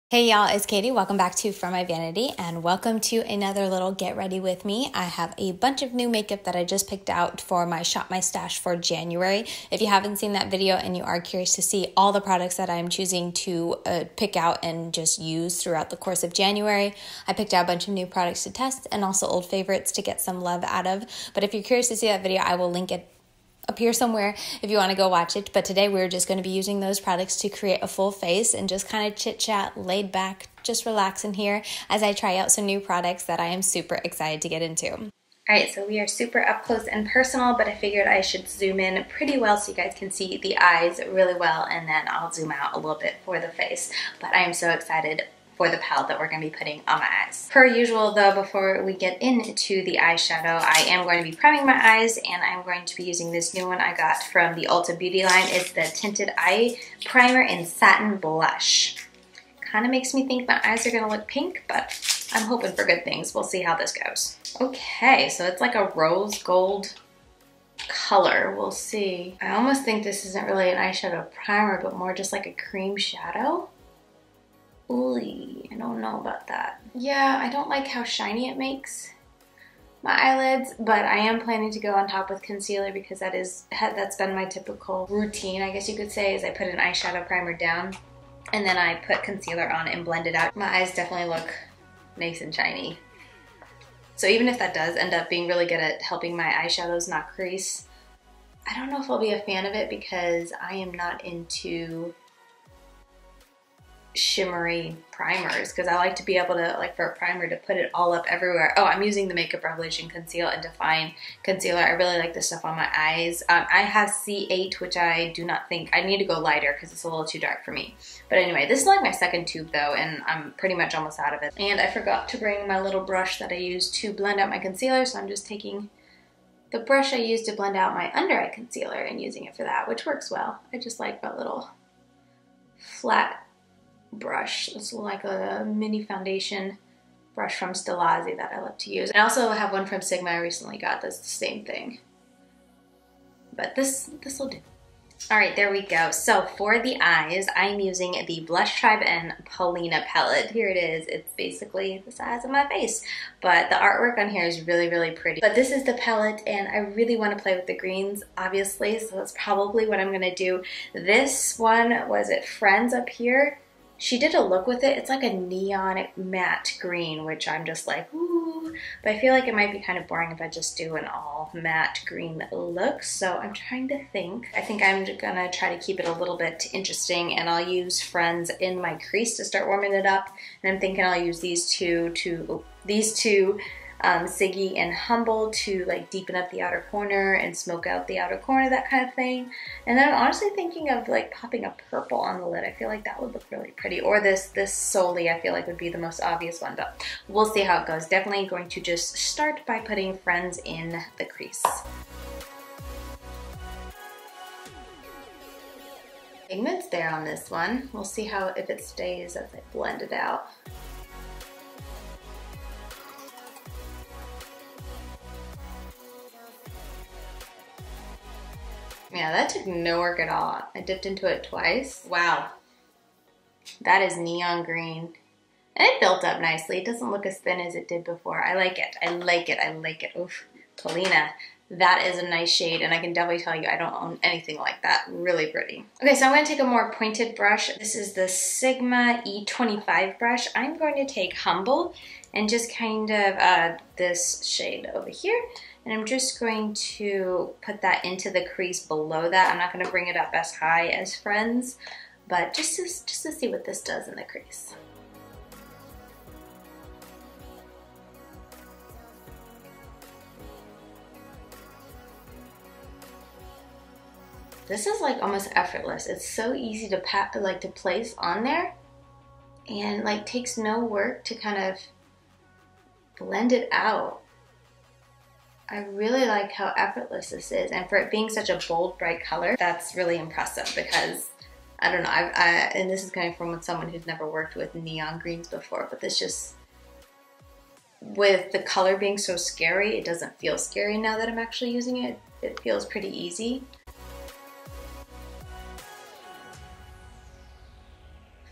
Hey y'all, it's Katie. Welcome back to From My Vanity and welcome to another little get ready with me. I have a bunch of new makeup that I just picked out for my Shop My Stash for January. If you haven't seen that video and you are curious to see all the products that I'm choosing to pick out and just use throughout the course of January, I picked out a bunch of new products to test and also old favorites to get some love out of. But if you're curious to see that video, I will link it up here somewhere if you want to go watch it. But today we're just going to be using those products to create a full face and just kind of chit chat, laid back, just relaxing here as I try out some new products that I am super excited to get into. Alright, so we are super up close and personal, but I figured I should zoom in pretty well so you guys can see the eyes really well, and then I'll zoom out a little bit for the face. But I am so excited for the palette that we're going to be putting on my eyes. Per usual though, before we get into the eyeshadow, I am going to be priming my eyes, and I'm going to be using this new one I got from the Ulta beauty line. It's the Tinted Eye Primer in Satin Blush. Kind of makes me think my eyes are going to look pink, but I'm hoping for good things. We'll see how this goes. Okay, so it's like a rose gold color. We'll see. I almost think this isn't really an eyeshadow primer, but more just like a cream shadow. Ooh, I don't know about that. Yeah, I don't like how shiny it makes my eyelids, but I am planning to go on top with concealer because that's been my typical routine, I guess you could say, is I put an eyeshadow primer down and then I put concealer on and blend it out. My eyes definitely look nice and shiny. So even if that does end up being really good at helping my eyeshadows not crease, I don't know if I'll be a fan of it because I am not into shimmery primers, because I like to be able to, like, for a primer, to put it all up everywhere. Oh, I'm using the Makeup Revolution Conceal and Define Concealer. I really like this stuff on my eyes. I have C8, which I do not think, I need to go lighter because it's a little too dark for me. But anyway, this is like my second tube though, and I'm pretty much almost out of it. And I forgot to bring my little brush that I use to blend out my concealer, so I'm just taking the brush I used to blend out my under eye concealer and using it for that, which works well. I just like that little flat brush. It's like a mini foundation brush from Stilazzi that I love to use. I also have one from Sigma I recently got that's the same thing. But this will do. Alright, there we go. So for the eyes, I'm using the Blush Tribe and Paulina palette. Here it is. It's basically the size of my face. But the artwork on here is really, really pretty. But this is the palette, and I really want to play with the greens, obviously, so that's probably what I'm going to do. This one was at Friends up here. She did a look with it. It's like a neon matte green, which I'm just like, ooh. But I feel like it might be kind of boring if I just do an all matte green look. So I'm trying to think. I think I'm gonna try to keep it a little bit interesting, and I'll use Friends in my crease to start warming it up. And I'm thinking I'll use these two Siggy and Humble to like deepen up the outer corner and smoke out the outer corner, that kind of thing. And then I'm honestly thinking of like popping a purple on the lid. I feel like that would look really pretty. Or this solely I feel like would be the most obvious one, but we'll see how it goes. Definitely going to just start by putting Friends in the crease. Pigment's there on this one. We'll see how if it stays as I blend it out. Yeah, that took no work at all. I dipped into it twice. Wow. That is neon green. And it built up nicely. It doesn't look as thin as it did before. I like it. I like it. I like it. Oof. Paulina. That is a nice shade, and I can definitely tell you I don't own anything like that. Really pretty. Okay, so I'm going to take a more pointed brush. This is the Sigma E25 brush. I'm going to take Humble and just kind of this shade over here. And I'm just going to put that into the crease below that. I'm not going to bring it up as high as Friends, but just to see what this does in the crease. This is like almost effortless. It's so easy to to place on there, and like takes no work to kind of blend it out. I really like how effortless this is, and for it being such a bold, bright color, that's really impressive because, I don't know, and this is coming from someone who's never worked with neon greens before, but this just, with the color being so scary, it doesn't feel scary now that I'm actually using it. It feels pretty easy.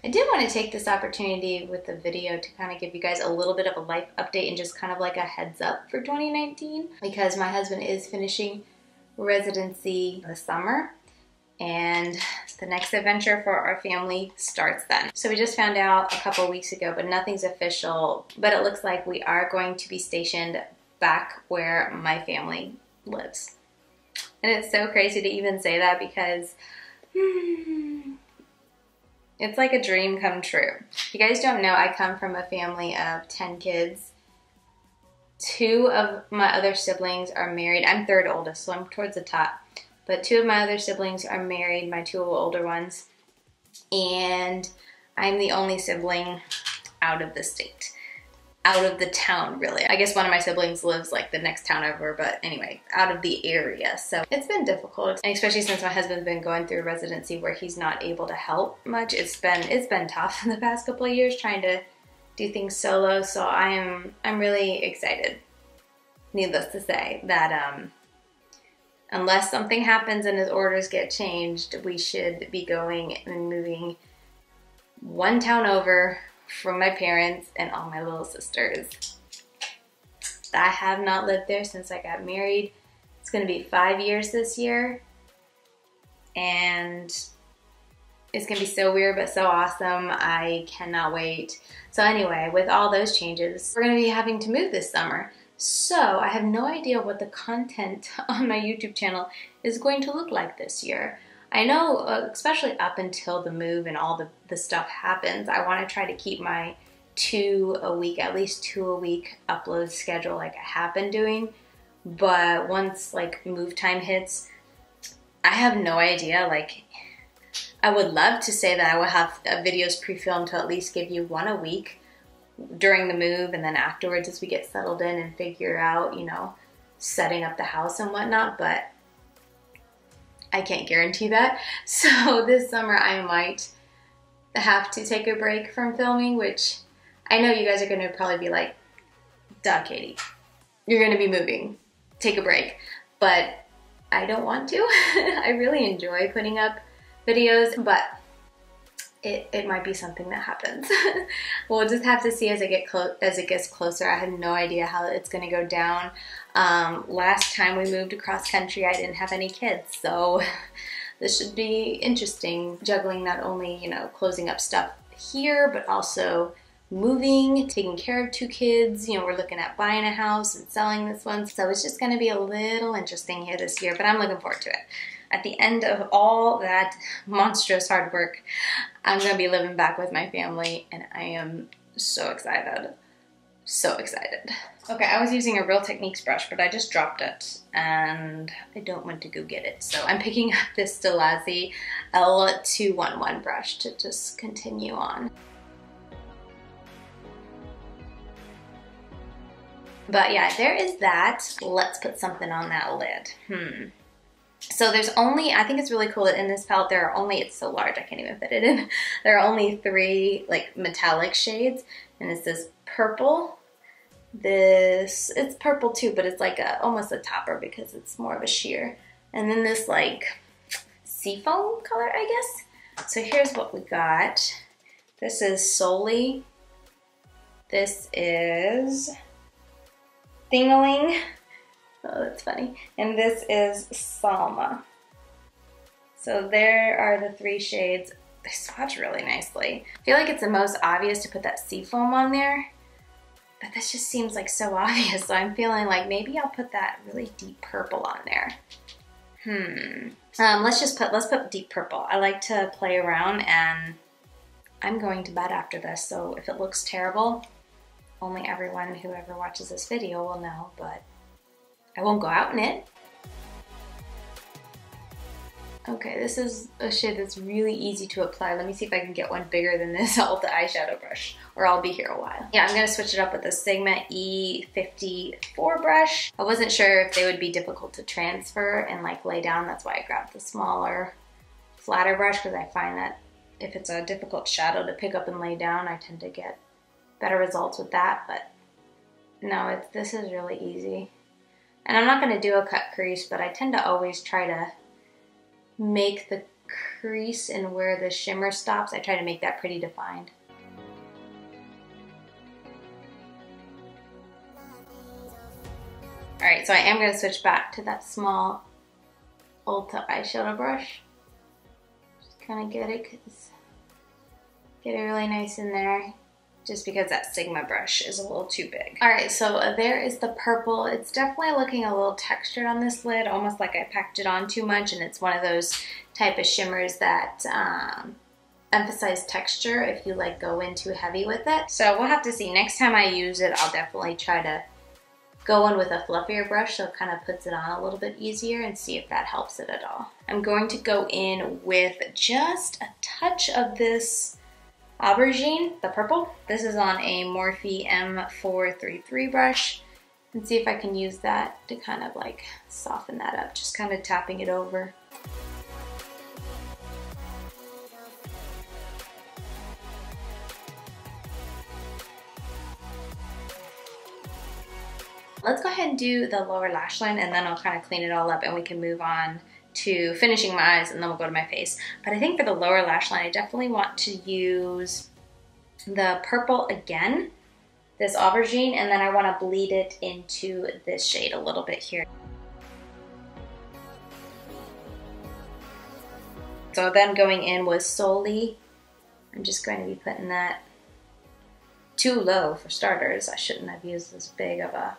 I did want to take this opportunity with the video to kind of give you guys a little bit of a life update and just kind of like a heads up for 2019, because my husband is finishing residency this summer and the next adventure for our family starts then. So we just found out a couple weeks ago, but nothing's official, but it looks like we are going to be stationed back where my family lives. And it's so crazy to even say that because it's like a dream come true. If you guys don't know, I come from a family of 10 kids. 2 of my other siblings are married. I'm third oldest, so I'm towards the top. But 2 of my other siblings are married, my 2 older ones. And I'm the only sibling out of the state. Out of the town, really. I guess one of my siblings lives like the next town over, but anyway, out of the area. So it's been difficult, and especially since my husband's been going through residency where he's not able to help much. It's been tough in the past couple of years trying to do things solo. So I'm really excited, needless to say, that unless something happens and his orders get changed, we should be going and moving one town over from my parents and all my little sisters. I have not lived there since I got married. It's gonna be 5 years this year, and it's gonna be so weird but so awesome. I cannot wait. So anyway, with all those changes, we're gonna be having to move this summer. So I have no idea what the content on my YouTube channel is going to look like this year. I know, especially up until the move and all the stuff happens, I want to try to keep my 2 a week, at least 2 a week upload schedule like I have been doing. But once like move time hits, I have no idea. Like, I would love to say that I will have videos pre-filmed to at least give you 1 a week during the move, and then afterwards as we get settled in and figure out, you know, setting up the house and whatnot, but I can't guarantee that. So this summer I might have to take a break from filming, which I know you guys are gonna probably be like, duh, Katie, you're gonna be moving, take a break. But I don't want to. I really enjoy putting up videos, but it might be something that happens. We'll just have to see as it gets closer. I have no idea how it's gonna go down. Last time we moved across country, I didn't have any kids, so this should be interesting. Juggling not only, you know, closing up stuff here, but also moving, taking care of 2 kids. You know, we're looking at buying a house and selling this one. So it's just gonna be a little interesting here this year, but I'm looking forward to it. At the end of all that monstrous hard work, I'm gonna be living back with my family, and I am so excited. So excited. Okay, I was using a Real Techniques brush, but I just dropped it, and I don't want to go get it. So I'm picking up this Stilazzi L211 brush to just continue on. But yeah, there is that. Let's put something on that lid. So there's only, I think it's really cool that in this palette there are only, it's so large I can't even fit it in. There are only 3 like metallic shades, and it's this purple, this, it's purple too, but it's like almost a topper because it's more of a sheer. And then this like seafoam color, I guess. So here's what we got. This is Soli. This is Thingaling. Oh, that's funny. And this is Salma. So there are the 3 shades. They swatch really nicely. I feel like it's the most obvious to put that seafoam on there, but this just seems like so obvious. So I'm feeling like maybe I'll put that really deep purple on there. Let's put deep purple. I like to play around, and I'm going to bed after this. So if it looks terrible, only everyone who ever watches this video will know, but I won't go out in it. Okay, this is a shade that's really easy to apply. Let me see if I can get one bigger than this Ulta eyeshadow brush, or I'll be here a while. Yeah, I'm gonna switch it up with the Sigma E54 brush. I wasn't sure if they would be difficult to transfer and like lay down. That's why I grabbed the smaller, flatter brush, because I find that if it's a difficult shadow to pick up and lay down, I tend to get better results with that. But no, this is really easy. And I'm not gonna do a cut crease, but I tend to always try to make the crease and where the shimmer stops, I try to make that pretty defined. Alright, so I am going to switch back to that small Ulta eyeshadow brush. Just kind of get it really nice in there, just because that Sigma brush is a little too big. Alright, so there is the purple. It's definitely looking a little textured on this lid, almost like I packed it on too much, and it's one of those type of shimmers that emphasize texture if you like go in too heavy with it. So we'll have to see. Next time I use it, I'll definitely try to go in with a fluffier brush so it kind of puts it on a little bit easier and see if that helps it at all. I'm going to go in with just a touch of this aubergine, the purple. This is on a Morphe M433 brush, and see if I can use that to kind of like soften that up, just kind of tapping it over. Let's go ahead and do the lower lash line, and then I'll kind of clean it all up and we can move on to finishing my eyes, and then we'll go to my face. But I think for the lower lash line, I definitely want to use the purple again, this aubergine, and then I want to bleed it into this shade a little bit here. So then going in with Soli, I'm just going to be putting that too low for starters. I shouldn't have used this big of a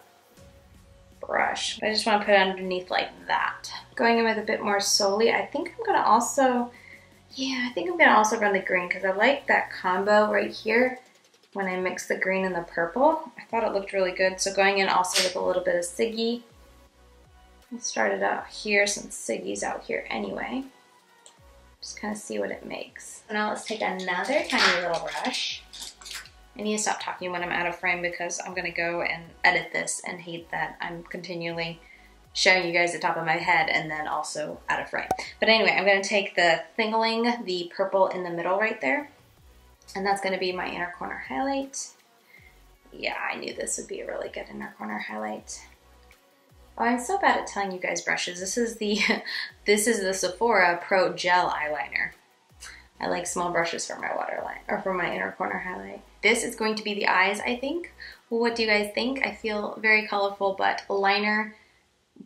brush. I just want to put it underneath like that. Going in with a bit more Soli, I think I'm going to also, I think I'm going to also run the green, because I like that combo right here when I mix the green and the purple. I thought it looked really good. So going in also with a little bit of Siggy. Let's start it out here since Siggy's out here anyway. Just kind of see what it makes. So now let's take another tiny little brush. I need to stop talking when I'm out of frame, because I'm gonna go and edit this and hate that I'm continually showing you guys the top of my head and then also out of frame. But anyway, I'm gonna take the Thingling, the purple in the middle right there, and that's gonna be my inner corner highlight. Yeah, I knew this would be a really good inner corner highlight. Oh, I'm so bad at telling you guys brushes. This is the Sephora Pro Gel Eyeliner. I like small brushes for my waterline, or for my inner corner highlight. This is going to be the eyes, I think. Well, what do you guys think? I feel very colorful, but liner,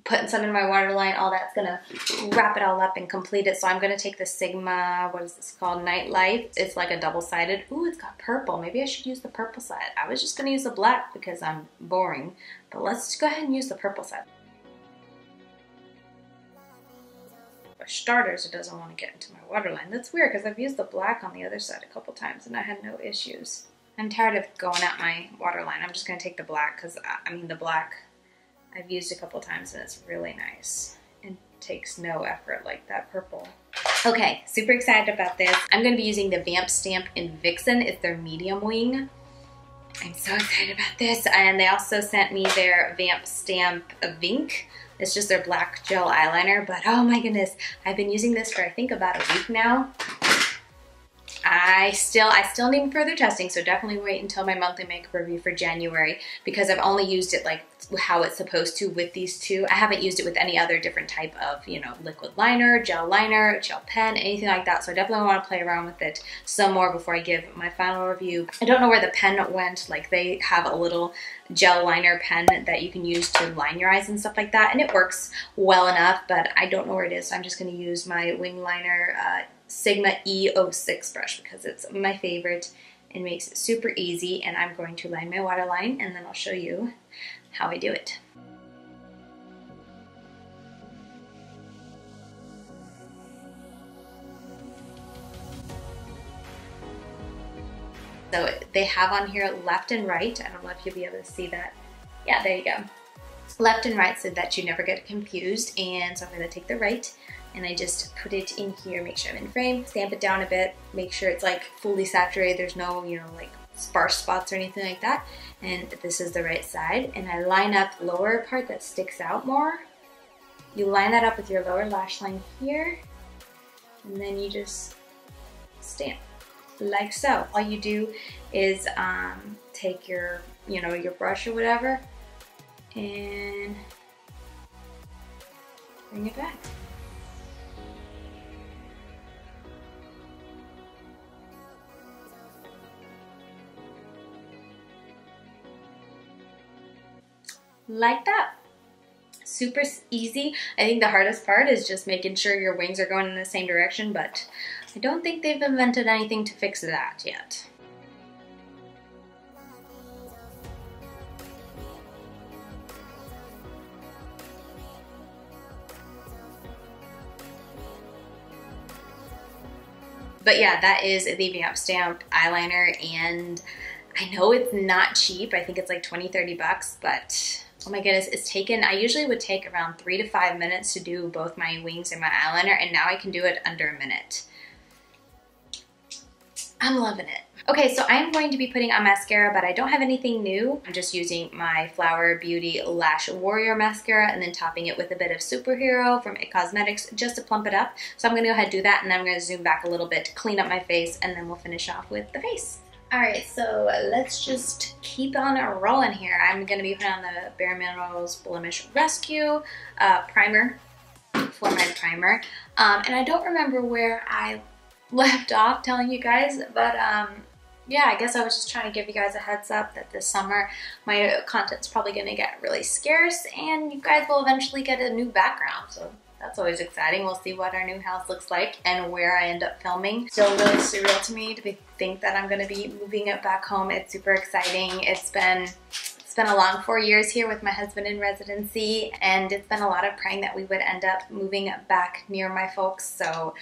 putting some in my waterline, all that's gonna wrap it all up and complete it. So I'm gonna take the Sigma, what is this called? Nightlife. It's like a double-sided. Ooh, it's got purple. Maybe I should use the purple side. I was just gonna use the black because I'm boring, but let's go ahead and use the purple side. For starters, it doesn't want to get into my waterline. That's weird, because I've used the black on the other side a couple times and I had no issues. I'm tired of going at my waterline. I'm just going to take the black, because I mean the black I've used a couple times and it's really nice and takes no effort like that purple. Okay, super excited about this. I'm going to be using the Vamp stamp in Vixen. It's their medium wing. I'm so excited about this. And they also sent me their Vamp stamp Vink. It's just their black gel eyeliner, but oh my goodness, I've been using this for I think about a week now. I still need further testing, so definitely wait until my monthly makeup review for January, because I've only used it like how it's supposed to with these two. I haven't used it with any other different type of, you know, liquid liner, gel pen, anything like that. So I definitely want to play around with it some more before I give my final review. I don't know where the pen went. Like, they have a little gel liner pen that you can use to line your eyes and stuff like that, and it works well enough, but I don't know where it is. So I'm just going to use my wing liner Sigma E06 brush, because it's my favorite and makes it super easy. And I'm going to line my waterline, and then I'll show you how I do it. So they have on here left and right. I don't know if you'll be able to see that. Yeah, there you go. Left and right, so that you never get confused. And so I'm going to take the right, and I just put it in here, make sure I'm in frame, stamp it down a bit, make sure it's like fully saturated, there's no, you know, like sparse spots or anything like that. And this is the right side, and I line up the lower part that sticks out more. You line that up with your lower lash line here, and then you just stamp like so. All you do is take your, you know, your brush or whatever, and bring it back. like that. Super easy. I think the hardest part is just making sure your wings are going in the same direction, but I don't think they've invented anything to fix that yet. But yeah, that is the Vamp Stamp eyeliner, and I know it's not cheap. I think it's like 20-30 bucks, but oh my goodness, it's taken, I usually would take around 3 to 5 minutes to do both my wings and my eyeliner, and now I can do it under a minute. I'm loving it. Okay, so I'm going to be putting on mascara, but I don't have anything new. I'm just using my Flower Beauty Lash Warrior mascara and then topping it with a bit of Superhero from It Cosmetics just to plump it up. So I'm gonna go ahead and do that, and then I'm gonna zoom back a little bit to clean up my face, and then we'll finish off with the face. All right, so let's just keep on rolling here. I'm gonna be putting on the Bare Minerals Blemish Rescue primer for my primer. And I don't remember where I left off telling you guys, but yeah, I guess I was just trying to give you guys a heads up that this summer my content's probably gonna get really scarce, and you guys will eventually get a new background, so that's always exciting. We'll see what our new house looks like and where I end up filming. Still really surreal to me to think that I'm gonna be moving it back home. It's super exciting. It's been a long 4 years here with my husband in residency, and it's been a lot of praying that we would end up moving back near my folks, so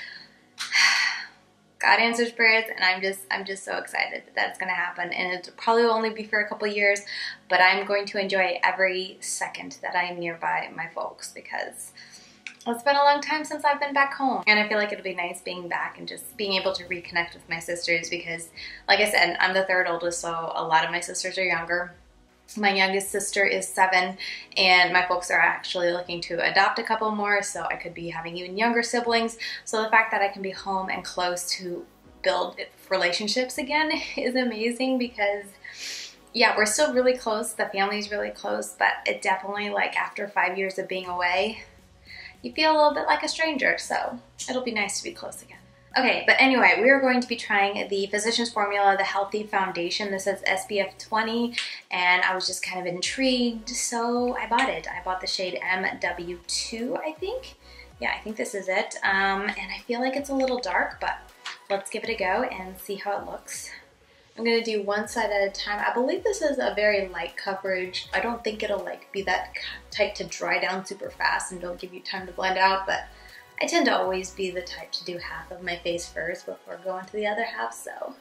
God answers prayers, and I'm just so excited that it's gonna happen, and it'll probably only be for a couple years, but I'm going to enjoy every second that I'm nearby my folks, because it's been a long time since I've been back home, and I feel like it'll be nice being back and just being able to reconnect with my sisters, because like I said, I'm the third oldest, so a lot of my sisters are younger. My youngest sister is 7, and my folks are actually looking to adopt a couple more, so I could be having even younger siblings. So the fact that I can be home and close to build relationships again is amazing, because yeah, we're still really close, the family's really close, but it definitely, like, after 5 years of being away, you feel a little bit like a stranger, so it'll be nice to be close again. Okay, but anyway, we are going to be trying the Physicians Formula, the Healthy Foundation. This is SPF 20, and I was just kind of intrigued, so I bought it. I bought the shade MW2, I think. Yeah, I think this is it. And I feel like it's a little dark, but let's give it a go and see how it looks. I'm gonna do one side at a time. I believe this is a very light coverage. I don't think it'll like be that tight to dry down super fast and don't give you time to blend out, but I tend to always be the type to do half of my face first before going to the other half, so.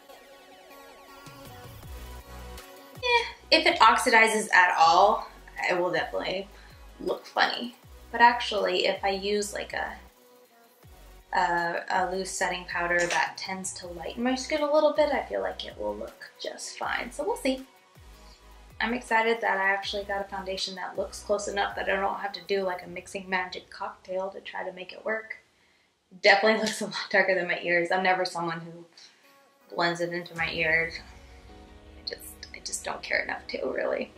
If it oxidizes at all, it will definitely look funny. But actually, if I use like a loose setting powder that tends to lighten my skin a little bit, I feel like it will look just fine. So we'll see. I'm excited that I actually got a foundation that looks close enough that I don't have to do like a mixing magic cocktail to try to make it work. It definitely looks a lot darker than my ears. I'm never someone who blends it into my ears. I just don't care enough to, really.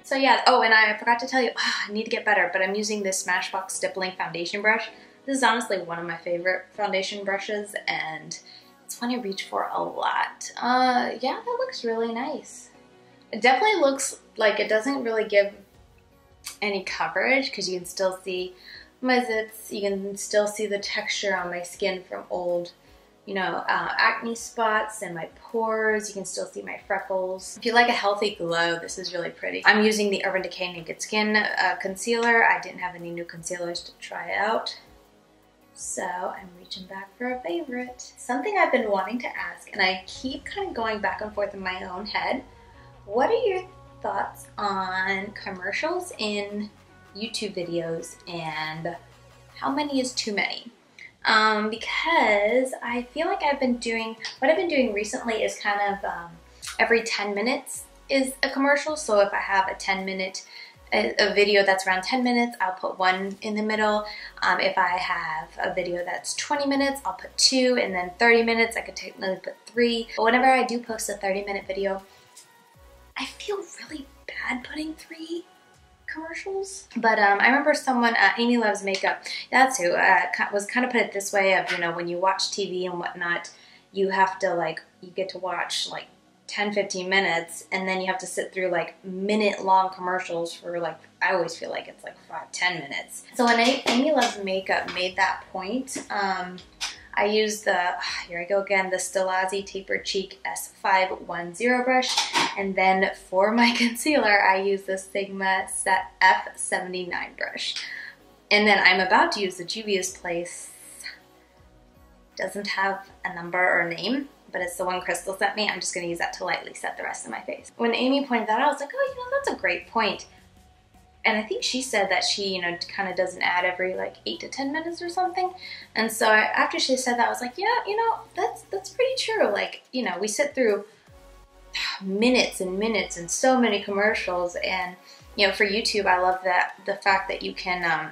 So yeah, oh, and I forgot to tell you, I need to get better, but I'm using this Smashbox Stippling foundation brush. This is honestly one of my favorite foundation brushes, and it's one I reach for a lot. Yeah, that looks really nice. It definitely looks like it doesn't really give any coverage, because you can still see my zits, you can still see the texture on my skin from old, you know, acne spots and my pores. You can still see my freckles. If you like a healthy glow, this is really pretty. I'm using the Urban Decay Naked Skin concealer. I didn't have any new concealers to try out, so I'm reaching back for a favorite. Something I've been wanting to ask, and I keep kind of going back and forth in my own head. What are your thoughts on commercials in YouTube videos, and how many is too many? Because I feel like what I've been doing recently is kind of every 10 minutes is a commercial. So if I have a 10-minute a video that's around 10 minutes, I'll put one in the middle. If I have a video that's 20 minutes, I'll put 2, and then 30 minutes, I could technically put 3. But whenever I do post a 30-minute video, I feel really bad putting 3 commercials. But I remember someone, Amy Loves Makeup, that's who, was kind of put it this way of, you know, when you watch TV and whatnot, you have to like, you get to watch like 10-15 minutes, and then you have to sit through like minute-long commercials for like, I always feel like it's like 5-10 minutes. So when Amy Loves Makeup made that point, I used the, here I go again, the Stilazzi Tapered Cheek S510 brush, and then for my concealer, I used the Sigma F79 brush. And then I'm about to use the Juvia's Place, doesn't have a number or a name, but it's the one Crystal sent me. I'm just gonna use that to lightly set the rest of my face. When Amy pointed that out, I was like, oh, you know, that's a great point. And I think she said that she, you know, kind of does an ad every like 8 to 10 minutes or something. And so after she said that, I was like, yeah, you know, that's pretty true. Like, you know, we sit through minutes and minutes and so many commercials. And, you know, for YouTube, I love that the fact that you can,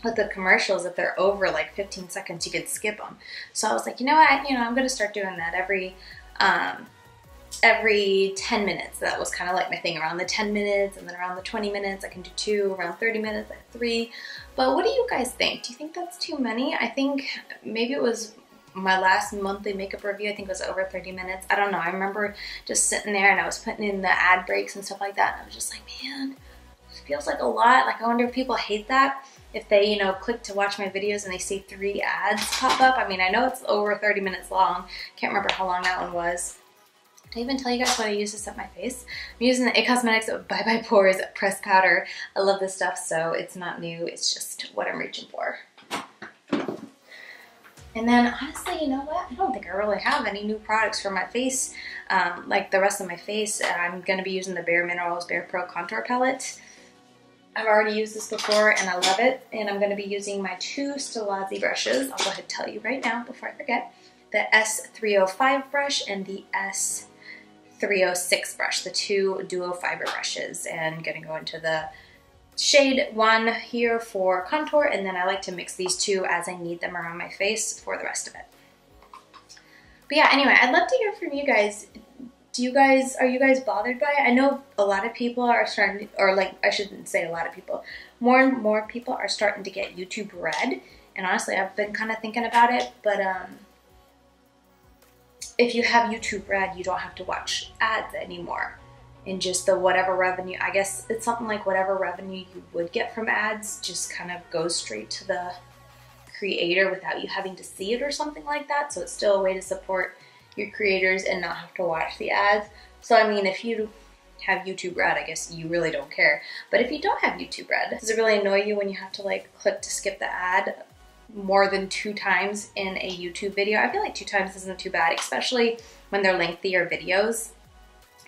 with the commercials, if they're over like 15 seconds, you could skip them. So I was like, you know what, you know, I'm gonna start doing that every 10 minutes. That was kind of like my thing, around the 10 minutes, and then around the 20 minutes I can do 2, around 30 minutes I have 3. But what do you guys think? Do you think that's too many? I think maybe it was my last monthly makeup review, I think it was over 30 minutes. I don't know. I remember just sitting there and I was putting in the ad breaks and stuff like that, and I was just like, man, it feels like a lot. Like, I wonder if people hate that, if they, you know, click to watch my videos and they see 3 ads pop up. I mean, I know it's over 30 minutes long. Can't remember how long that one was. Did I even tell you guys what I use to set my face? I'm using the It Cosmetics Bye Bye Pores pressed powder. I love this stuff, so it's not new. It's just what I'm reaching for. And then, honestly, you know what? I don't think I really have any new products for my face. Like the rest of my face, I'm going to be using the Bare Minerals Bare Pro Contour Palette. I've already used this before and I love it. And I'm going to be using my 2 Stilazzi brushes. I'll go ahead and tell you right now before I forget. The S305 brush and the S306 brush, the 2 duo fiber brushes. And I'm going to go into the shade 1 here for contour, and then I like to mix these 2 as I need them around my face for the rest of it. But yeah, anyway, I'd love to hear from you guys. Are you guys bothered by it? I know a lot of people are starting, or like, I shouldn't say a lot of people, more and more people are starting to get YouTube Red, and honestly, I've been kind of thinking about it, but if you have YouTube Red, you don't have to watch ads anymore. And just the whatever revenue, I guess it's something like whatever revenue you would get from ads just kind of goes straight to the creator without you having to see it or something like that. So it's still a way to support your creators and not have to watch the ads. So I mean, if you have YouTube Red, I guess you really don't care. But if you don't have YouTube Red, does it really annoy you when you have to like click to skip the ad more than 2 times in a YouTube video? I feel like 2 times isn't too bad, especially when they're lengthier videos.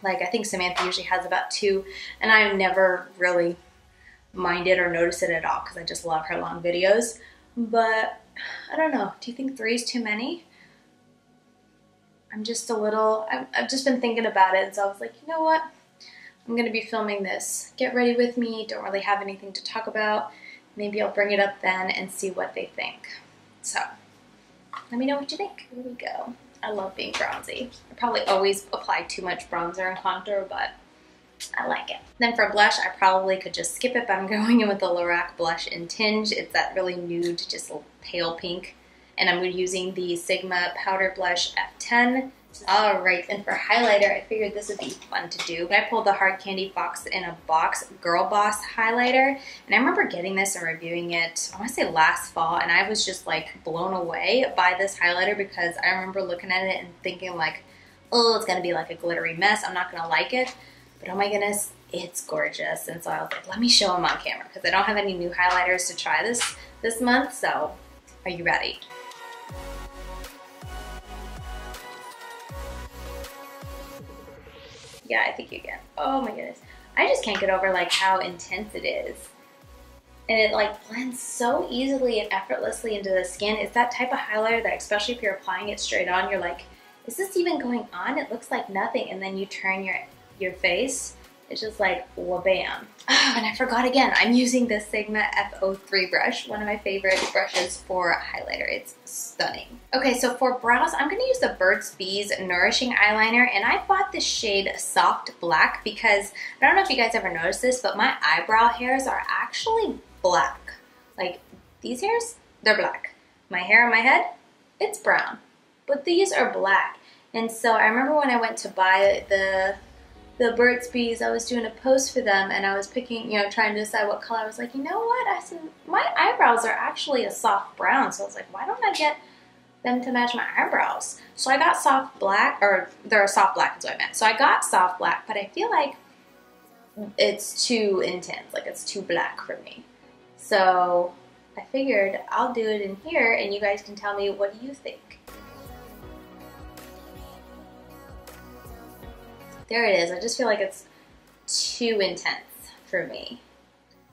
Like, I think Samantha usually has about 2, and I never really mind it or notice it at all because I just love her long videos. But I don't know. Do you think 3 is too many? I'm just a little, I've just been thinking about it, and so I was like, you know what? I'm going to be filming this. Get ready with me. Don't really have anything to talk about. Maybe I'll bring it up then and see what they think. So, let me know what you think. Here we go. I love being bronzy. I probably always apply too much bronzer and contour, but I like it. Then for blush, I probably could just skip it, but I'm going in with the Lorac blush in Tinge. It's that really nude, just a pale pink. And I'm using the Sigma Powder Blush F10. Alright, and for highlighter, I figured this would be fun to do. I pulled the Hard Candy Fox in a Box Girl Boss highlighter, and I remember getting this and reviewing it, I want to say last fall, and I was just like blown away by this highlighter because I remember looking at it and thinking like, oh, it's going to be like a glittery mess, I'm not going to like it, but oh my goodness, it's gorgeous. And so I was like, let me show them on camera because I don't have any new highlighters to try this month, so are you ready? Yeah, I think you can. Oh my goodness. I just can't get over like how intense it is. And it like blends so easily and effortlessly into the skin. It's that type of highlighter that, especially if you're applying it straight on, you're like, is this even going on? It looks like nothing. And then you turn your face, it's just like, wha-bam. Oh, and I forgot again, I'm using the Sigma F03 brush, one of my favorite brushes for highlighter. It's stunning. Okay, so for brows, I'm gonna use the Burt's Bees Nourishing Eyeliner, and I bought this shade Soft Black because, I don't know if you guys ever noticed this, but my eyebrow hairs are actually black. Like, these hairs, they're black. My hair on my head, it's brown. But these are black. And so I remember when I went to buy the Burt's Bees, I was doing a post for them and I was picking, you know, trying to decide what color. I was like, you know what? I said, my eyebrows are actually a soft brown. So I was like, why don't I get them to match my eyebrows? So I got soft black, or they're a soft black is what I meant. So I got soft black, but I feel like it's too intense, like it's too black for me. So I figured I'll do it in here and you guys can tell me, what do you think? There it is. I just feel like it's too intense for me.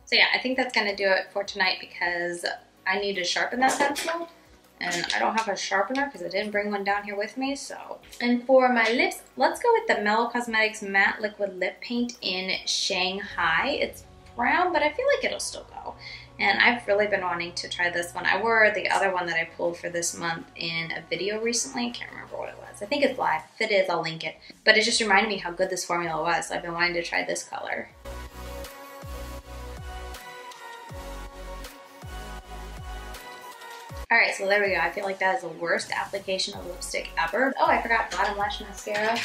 So yeah, I think that's gonna do it for tonight because I need to sharpen that pencil and I don't have a sharpener because I didn't bring one down here with me, so. And for my lips, let's go with the Mellow Cosmetics Matte Liquid Lip Paint in Shanghai. It's brown, but I feel like it'll still go. And I've really been wanting to try this one. I wore the other one that I pulled for this month in a video recently. I can't remember what it was. I think it's live. If it is, I'll link it. But it just reminded me how good this formula was. So I've been wanting to try this color. Alright, so there we go. I feel like that is the worst application of lipstick ever. Oh, I forgot bottom lash mascara.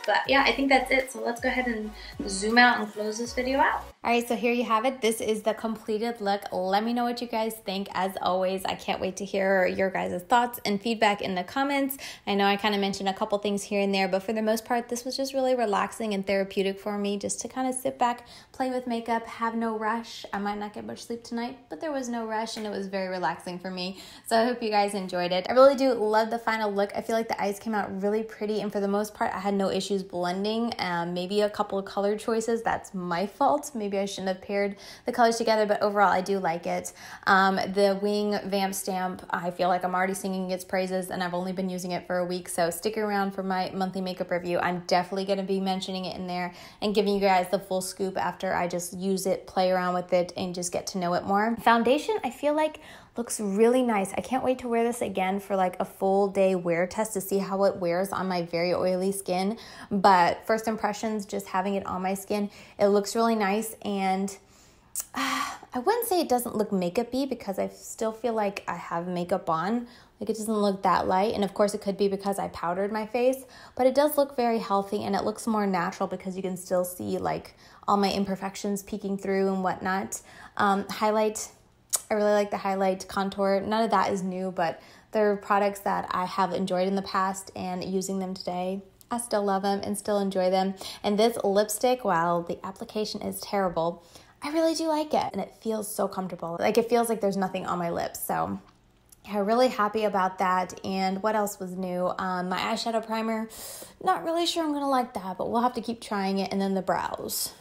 But yeah, I think that's it. So let's go ahead and zoom out and close this video out. All right, so here you have it. This is the completed look. Let me know what you guys think. As always, I can't wait to hear your guys' thoughts and feedback in the comments. I know I kind of mentioned a couple things here and there, but for the most part, this was just really relaxing and therapeutic for me, just to kind of sit back, play with makeup, have no rush. I might not get much sleep tonight, but there was no rush and it was very relaxing for me. So I hope you guys enjoyed it. I really do love the final look. I feel like the eyes came out really pretty, and for the most part, I had no issues blending. Maybe a couple of color choices. That's my fault. Maybe I shouldn't have paired the colors together, but overall I do like it. The wing Vamp stamp, I feel like I'm already singing its praises and I've only been using it for a week, so stick around for my monthly makeup review. I'm definitely going to be mentioning it in there and giving you guys the full scoop after I just use it, play around with it, and just get to know it more. Foundation, I feel like looks really nice. I can't wait to wear this again for like a full day wear test to see how it wears on my very oily skin. But first impressions, just having it on my skin, it looks really nice. And I wouldn't say it doesn't look makeup-y because I still feel like I have makeup on. Like it doesn't look that light. And of course it could be because I powdered my face, but it does look very healthy and it looks more natural because you can still see like all my imperfections peeking through and whatnot. Highlight, I really like the highlight contour. None of that is new, but they're products that I have enjoyed in the past, and using them today, I still love them and still enjoy them. And this lipstick, while the application is terrible, I really do like it. And it feels so comfortable. Like it feels like there's nothing on my lips. So yeah, really happy about that. And what else was new? My eyeshadow primer, not really sure I'm going to like that, but we'll have to keep trying it. And then the brows.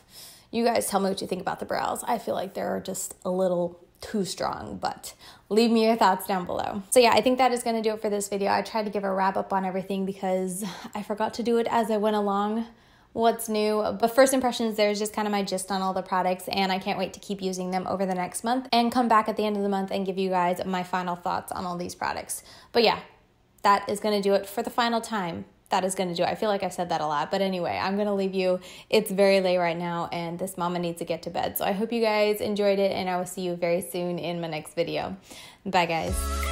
You guys tell me what you think about the brows. I feel like they're just a little too strong, but leave me your thoughts down below. So yeah, I think that is going to do it for this video. I tried to give a wrap up on everything because I forgot to do it as I went along. What's new? But first impressions, there's just kind of my gist on all the products, and I can't wait to keep using them over the next month and come back at the end of the month and give you guys my final thoughts on all these products. But yeah, that is going to do it for the final time. That is going to do it. I feel like I've said that a lot, but anyway, I'm going to leave you. It's very late right now and this mama needs to get to bed. So I hope you guys enjoyed it, and I will see you very soon in my next video. Bye guys.